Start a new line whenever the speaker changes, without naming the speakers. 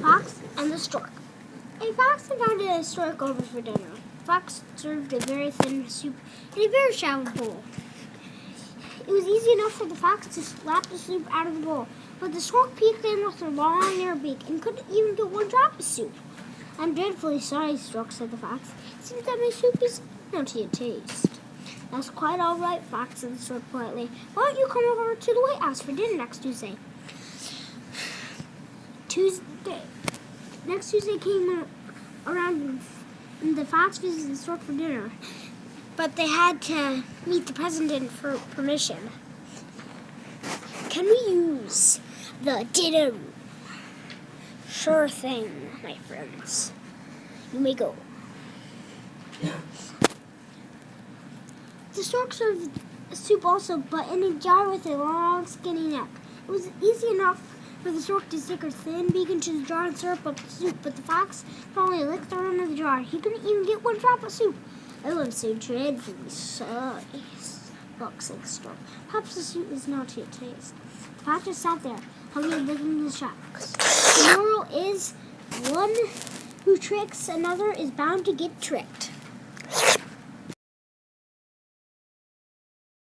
Fox and the Stork. A fox invited a stork over for dinner. Fox served a very thin soup in a very shallow bowl. It was easy enough for the fox to slap the soup out of the bowl, but the stork peeked in with her long narrow beak and couldn't even get one drop of soup. "I'm dreadfully sorry, Stork," said the fox. "It seems that my soup is not to your taste." "That's quite all right, Fox," said the stork politely. "Why don't you come over to the White House for dinner next Tuesday?" Next Tuesday came around and the fox visited the stork for dinner, but they had to meet the president for permission. "Can we use the dinner room?" "Sure thing, my friends. You may go." The stork served soup also, but in a jar with a long, skinny neck. It was easy enough for the stork to stick her thin beak into the jar and serve up the soup, but the fox could only lick the rim of the jar. He couldn't even get one drop of soup. "Oh, I'm so dreadfully sorry," Fox said the stork. "Perhaps the soup is not to your taste." The fox just sat there, humbly licking the shucks. The moral is, one who tricks another is bound to get tricked.